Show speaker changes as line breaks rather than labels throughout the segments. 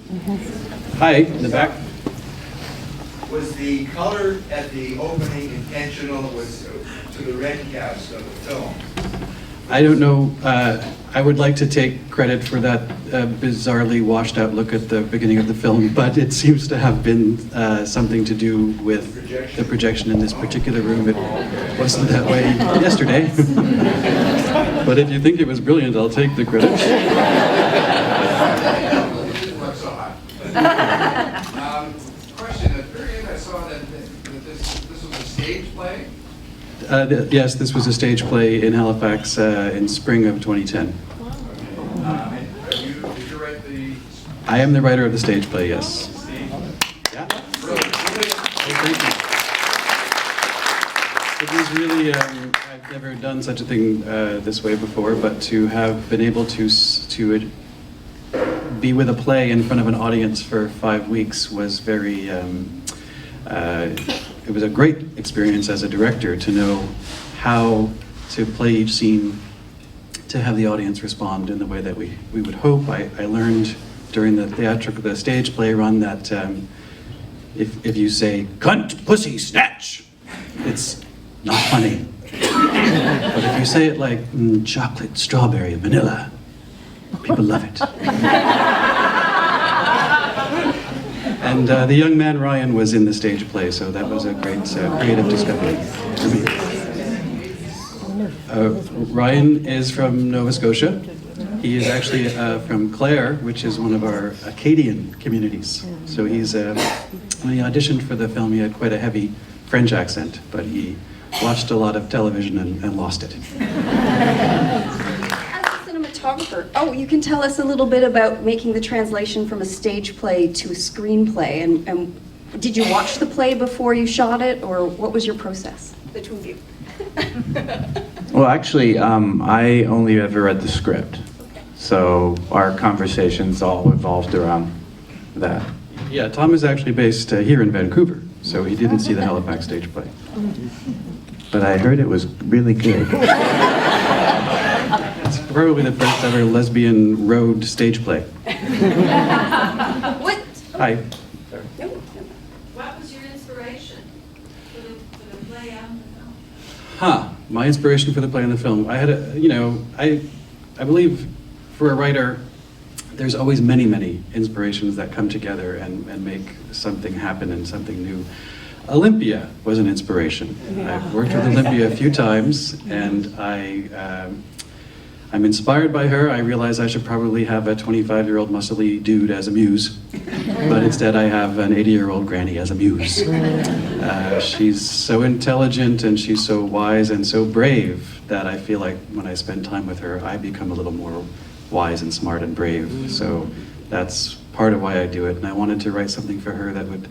Hi, in the back.
Was the color at the opening intentional to the red cast of the film?
I don't know. I would like to take credit for that bizarrely washed out look at the beginning of the film, but it seems to have been something to do with the projection in this particular room. It wasn't that way yesterday. But if you think it was brilliant, I'll take the credit.
Question, at the very end I saw that this was a stage play?
Yes, this was a stage play in Halifax in spring of 2010.
Did you write the...
I am the writer of the stage play, yes. Yeah. Thank you. It was really, I've never done such a thing this way before, but to have been able to be with a play in front of an audience for 5 weeks was very, it was a great experience as a director to know how to play each scene to have the audience respond in the way that we would hope. I learned during the stage play run that if you say, "Cunt, pussy, snatch," it's not funny. But if you say it like, "Chocolate, strawberry, vanilla," people love it. And the young man Ryan was in the stage play, so that was a great creative discovery for me. Ryan is from Nova Scotia. He is actually from Clare, which is one of our Acadian communities. So he's, when he auditioned for the film, he had quite a heavy French accent, but he watched a lot of television and lost it.
Cinematographer. Oh, you can tell us a little bit about making the translation from a stage play to a screenplay, and did you watch the play before you shot it, or what was your process, the two of you?
Well, actually, I only ever read the script, so our conversations all revolved around that.
Yeah, Tom is actually based here in Vancouver, so he didn't see the Halifax stage play.
But I heard it was really good.
It's probably the first ever lesbian road stage play.
What?
Hi.
No.
What was your inspiration for the play and the film?
My inspiration for the play and the film. I had I believe for a writer, there's always many inspirations that come together and make something happen and something new. Olympia was an inspiration. I've worked with Olympia a few times, and I'm inspired by her. I realize I should probably have a 25-year-old muscly dude as a muse, but instead I have an 80-year-old granny as a muse. She's so intelligent and she's so wise and so brave that I feel like when I spend time with her, I become a little more wise and smart and brave. So that's part of why I do it, and I wanted to write something for her that would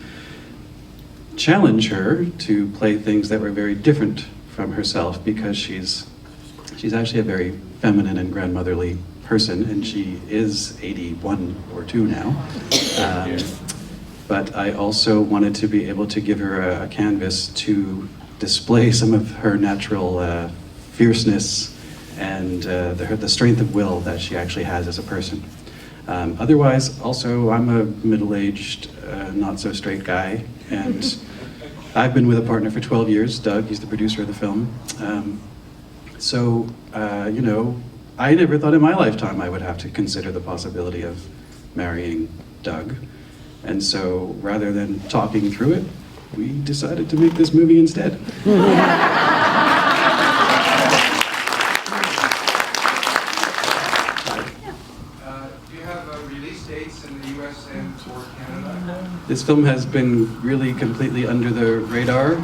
challenge her to play things that were very different from herself, because she's actually a very feminine and grandmotherly person, and she is 81 or 2 now. But I also wanted to be able to give her a canvas to display some of her natural fierceness and the strength of will that she actually has as a person. Otherwise, also, I'm a middle-aged, not-so-straight guy, and I've been with a partner for 12 years, Doug. He's the producer of the film. I never thought in my lifetime I would have to consider the possibility of marrying Doug. And so, rather than talking through it, we decided to make this movie instead. This film has been really completely under the radar.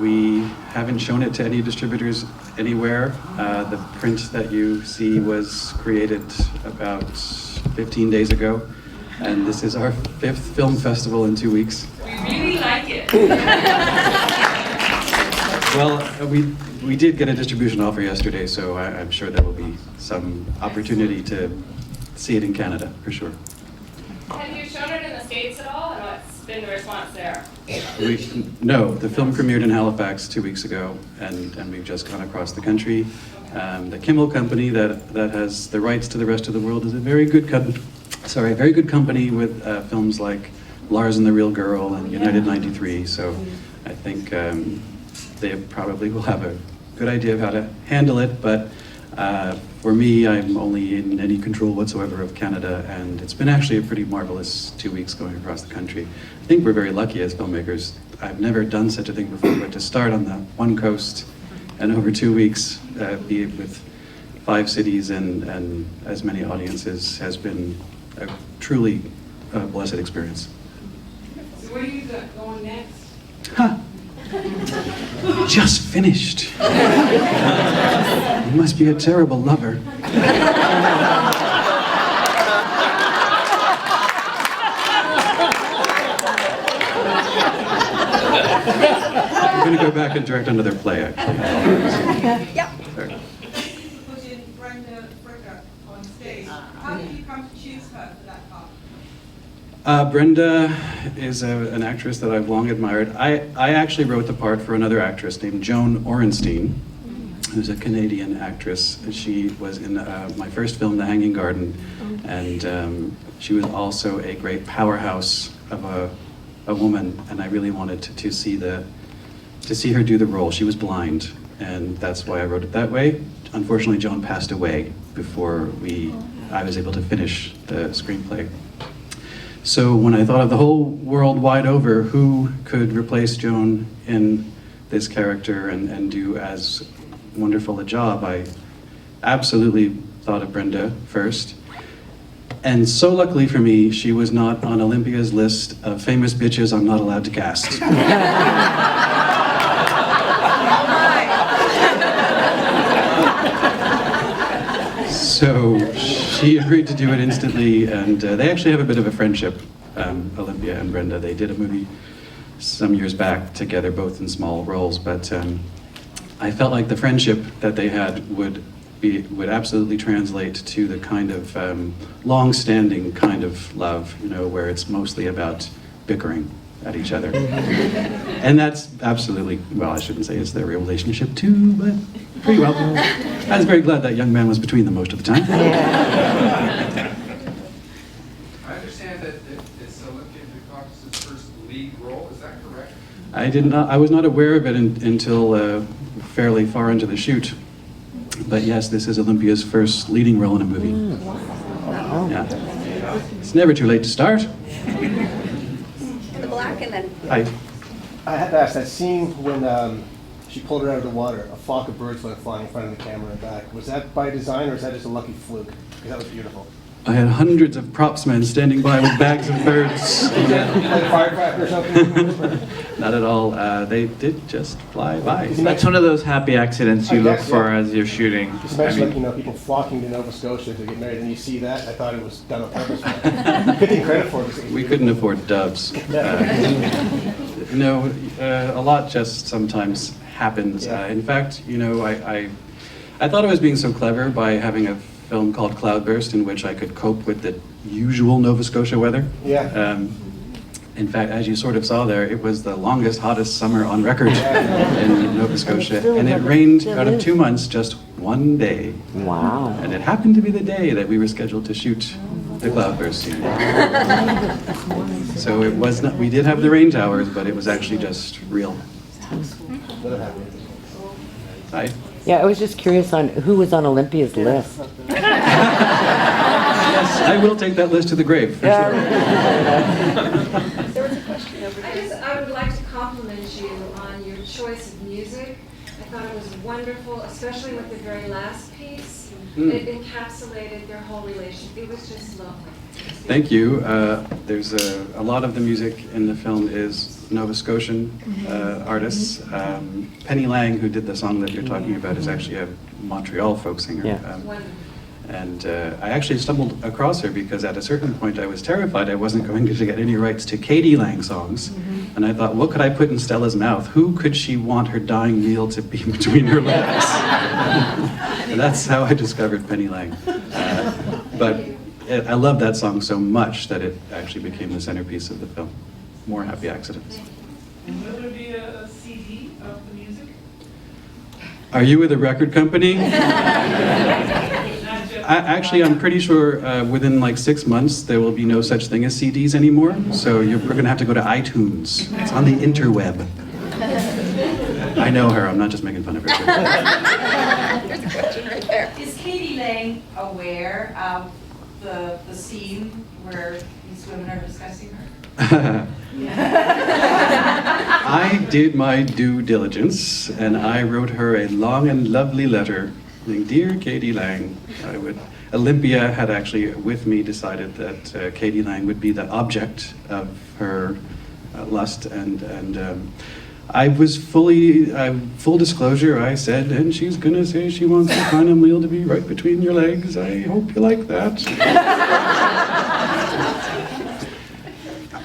We haven't shown it to any distributors anywhere. The print that you see was created about 15 days ago, and this is our 5th film festival in 2 weeks.
We really like it.
Well, we did get a distribution offer yesterday, so I'm sure there will be some opportunity to see it in Canada, for sure.
Have you shown it in the States at all, and what's been the response there?
No, the film premiered in Halifax 2 weeks ago, and we've just gone across the country. The Kimmel company that has the rights to the rest of the world is a very good sorry, very good company with films like Lars and the Real Girl and United 93, so I think they probably will have a good idea of how to handle it, but for me, I'm only in any control whatsoever of Canada, and it's been actually a pretty marvelous 2 weeks going across the country. I think we're very lucky as filmmakers. I've never done such a thing before, but to start on the one coast and over 2 weeks, be it with 5 cities and as many audiences, has been a truly blessed experience.
So where are you going next?
Huh. Just finished. You must be a terrible lover. I'm going to go back and direct another play, actually.
Yeah.
Sorry.
Put in Brenda Fricker on stage. How did you come to choose her for that part?
Brenda is an actress that I've long admired. I actually wrote the part for another actress named Joan Orenstein, who's a Canadian actress. She was in my first film, The Hanging Garden, and she was also a great powerhouse of a woman, and I really wanted to see her do the role. She was blind, and that's why I wrote it that way. Unfortunately, Joan passed away before I was able to finish the screenplay. So when I thought of the whole world wide over, who could replace Joan in this character and do as wonderful a job, I absolutely thought of Brenda first. And so luckily for me, she was not on Olympia's list of famous bitches I'm not allowed to cast. So she agreed to do it instantly, and they actually have a bit of a friendship, Olympia and Brenda. They did a movie some years back together, both in small roles, but I felt like the friendship that they had would absolutely translate to the kind of long-standing kind of love, you know, where it's mostly about bickering at each other. And that's absolutely, well, I shouldn't say it's their real relationship too, but pretty well. I was very glad that young man was between them most of the time.
I understand that it's Olympia Dukakis' first lead role, is that correct?
I was not aware of it until fairly far into the shoot. But yes, this is Olympia's first leading role in a movie. Yeah. It's never too late to start.
In the black and then...
I had to ask, that scene when she pulled her out of the water, a flock of birds went flying in front of the camera and back. Was that by design or is that just a lucky fluke? Because that was beautiful.
I had hundreds of props men standing by with bags of birds.
Like firecracker or something?
Not at all. They did just fly by.
That's one of those happy accidents you
I
look
guess,
for
yeah.
as you're shooting.
Just imagine, like, you know, people flocking to Nova Scotia to get married, and you see that. I thought it was done on purpose. Couldn't take credit for it.
We couldn't afford doves. No, a lot just sometimes happens.
Yeah.
In fact, you know, I thought I was being so clever by having a film called Cloudburst in which I could cope with the usual Nova Scotia weather.
Yeah.
In fact, as you sort of saw there, it was the longest, hottest summer on record in Nova Scotia. And it rained out of 2 months just one day.
Wow.
And it happened to be the day that we were scheduled to shoot the Cloudburst scene. So it was not, we did have the rain towers, but it was actually just real. Hi.
Yeah, I was just curious on who was on Olympia's list.
Yes, I will take that list to the grave, for sure.
There was a question over there.
I would like to compliment you on your choice of music. I thought it was wonderful, especially with the very last piece. It encapsulated their whole relationship. It was just lovely.
Thank you. There's a lot of the music in the film is Nova Scotian artists. Penny Lang, who did the song that you're talking about, is actually a Montreal folk singer.
Yeah.
Wonderful.
And I actually stumbled across her because at a certain point I was terrified I wasn't going to get any rights to Katie Lang songs. And I thought, what could I put in Stella's mouth? Who could she want her dying meal to be between her legs? And that's how I discovered Penny Lang. But I love that song so much that it actually became the centerpiece of the film. More happy accidents.
Will there be a CD of the music?
Are you with a record company?
Not just
Actually, I'm pretty sure within like 6 months, there will be no such thing as CDs anymore. So we're going to have to go to iTunes. It's on the interweb. I know her. I'm not just making fun of her.
There's a question right there.
Is Katie Lang aware of the scene where these women are discussing her?
I did my due diligence, and I wrote her a long and lovely letter saying, "Dear Katie Lang, Olympia had actually, with me, decided that Katie Lang would be the object of her lust, and I was full disclosure, I said, and she's gonna say she wants the final meal to be right between your legs. I hope you like that."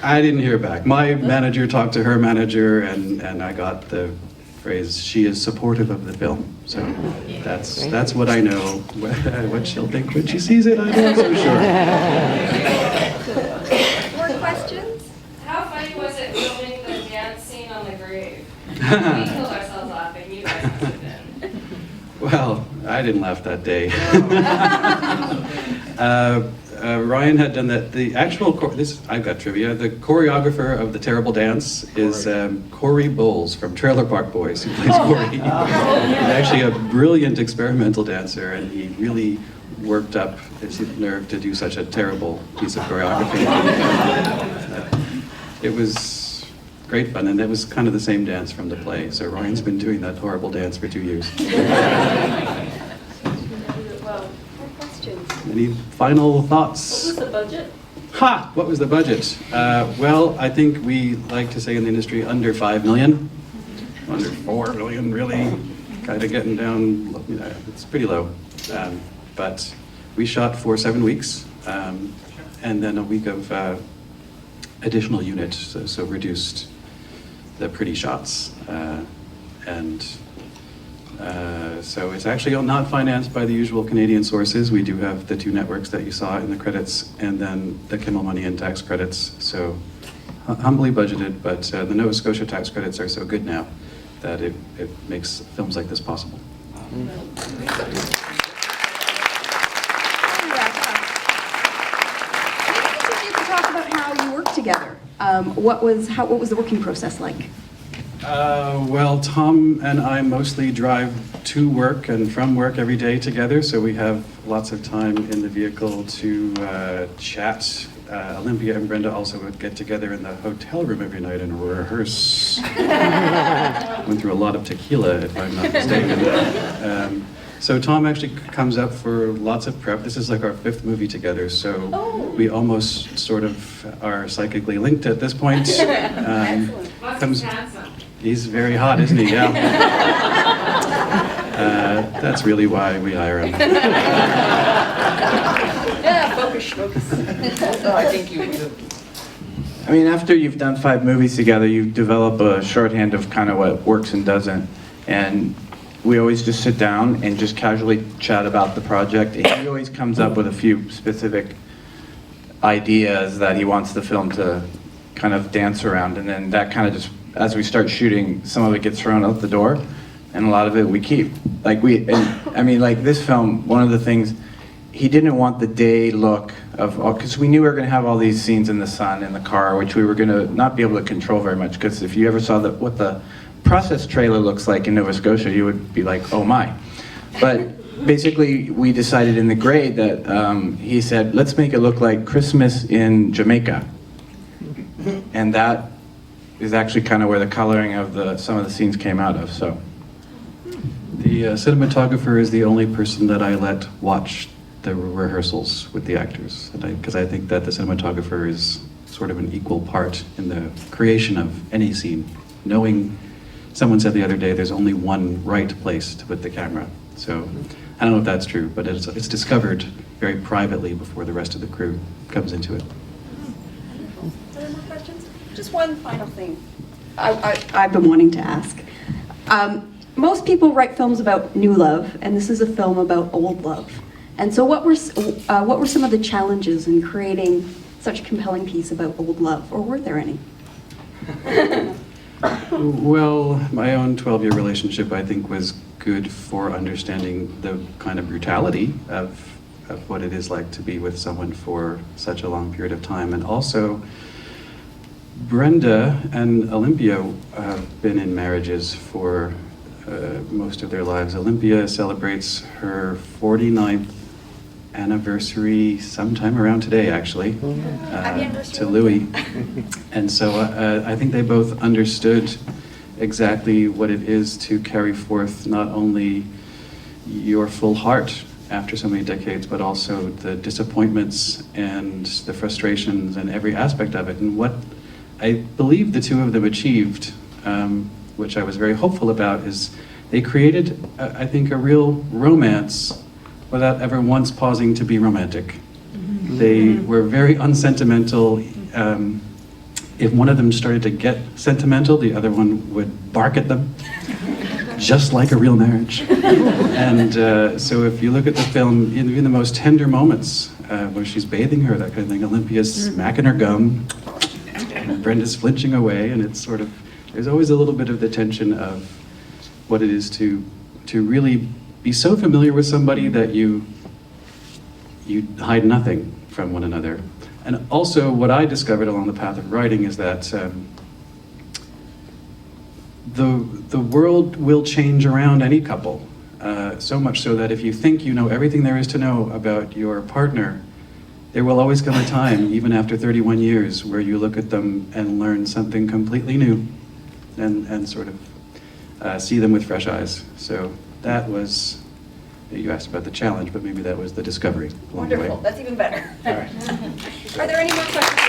I didn't hear back. My manager talked to her manager, and I got the phrase, "She is supportive of the film." So that's what I know. What she'll think when she sees it, I'm not so sure.
More questions?
How funny was it filming the dance scene on the grave? We killed ourselves laughing, you guys must have been.
Well, I didn't laugh that day. Ryan had done that. The actual, I've got trivia. The choreographer of the terrible dance is Corey Bowles from Trailer Park Boys, who plays Corey. He's actually a brilliant experimental dancer, and he really worked up his nerve to do such a terrible piece of choreography. It was great fun, and it was kind of the same dance from the play. So Ryan's been doing that horrible dance for 2 years. Any final thoughts?
What was the budget?
Ha! What was the budget? Well, I think we like to say in the industry under 5 million. Under 4 million, really. Kind of getting down, it's pretty low. But we shot for 7 weeks, and then a week of additional units, so reduced the pretty shots. So it's actually not financed by the usual Canadian sources. We do have the 2 networks that you saw in the credits, and then the Kimmel money and tax credits. So humbly budgeted, but the Nova Scotia tax credits are so good now that it makes films like this possible.
Maybe you could talk about how you work together. What was the working process like?
Well, Tom and I mostly drive to work and from work every day together, so we have lots of time in the vehicle to chat. Olympia and Brenda also would get together in the hotel room every night and rehearse. Went through a lot of tequila, if I'm not mistaken. So Tom actually comes up for lots of prep. This is like our 5th movie together, so we almost sort of are psychically linked at this point.
Must be handsome.
He's very hot, isn't he? Yeah. That's really why we hire him.
Yeah, focus.
I think you do.
I mean, after you've done 5 movies together, you develop a shorthand of kind of what works and doesn't. And we always just sit down and just casually chat about the project. And he always comes up with a few specific ideas that he wants the film to kind of dance around. And then that kind of just, as we start shooting, some of it gets thrown out the door, and a lot of it we keep. Like this film, one of the things, he didn't want the day look of, because we knew we were going to have all these scenes in the sun, in the car, which we were going to not be able to control very much, because if you ever saw what the process trailer looks like in Nova Scotia, you would be like, oh my. But basically, we decided in the grade that he said, let's make it look like Christmas in Jamaica. And that is actually kind of where the coloring of some of the scenes came out of. So
The cinematographer is the only person that I let watch the rehearsals with the actors, because I think that the cinematographer is sort of an equal part in the creation of any scene. Knowing, someone said the other day, there's only one right place to put the camera. So I don't know if that's true, but it's discovered very privately before the rest of the crew comes into it.
Any more questions? Just one final thing I've been wanting to ask. Most people write films about new love, and this is a film about old love. And so what were some of the challenges in creating such a compelling piece about old love, or were there any?
Well, my own 12-year relationship, I think, was good for understanding the kind of brutality of of what it is like to be with someone for such a long period of time. And also, Brenda and Olympia have been in marriages for most of their lives. Olympia celebrates her 49th anniversary sometime around today, actually, to Louis. And so I think they both understood exactly what it is to carry forth not only your full heart after so many decades, but also the disappointments and the frustrations and every aspect of it. And what I believe the two of them achieved, which I was very hopeful about, is they created, I think, a real romance without ever once pausing to be romantic. They were very unsentimental. If one of them started to get sentimental, the other one would bark at them, just like a real marriage. And so if you look at the film, in the most tender moments, where she's bathing her, that kind of thing, Olympia's smacking her gum, and Brenda's flinching away, and it's sort of, there's always a little bit of the tension of what it is to really be so familiar with somebody that you hide nothing from one another. And also, what I discovered along the path of writing is that the world will change around any couple, so much so that if you think you know everything there is to know about your partner, there will always come a time, even after 31 years, where you look at them and learn something completely new and sort of see them with fresh eyes. So that was, you asked about the challenge, but maybe that was the discovery along the way.
Wonderful, that's even better.
All right.
Are there any more questions?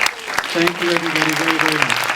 Thank you, everybody, very, very much.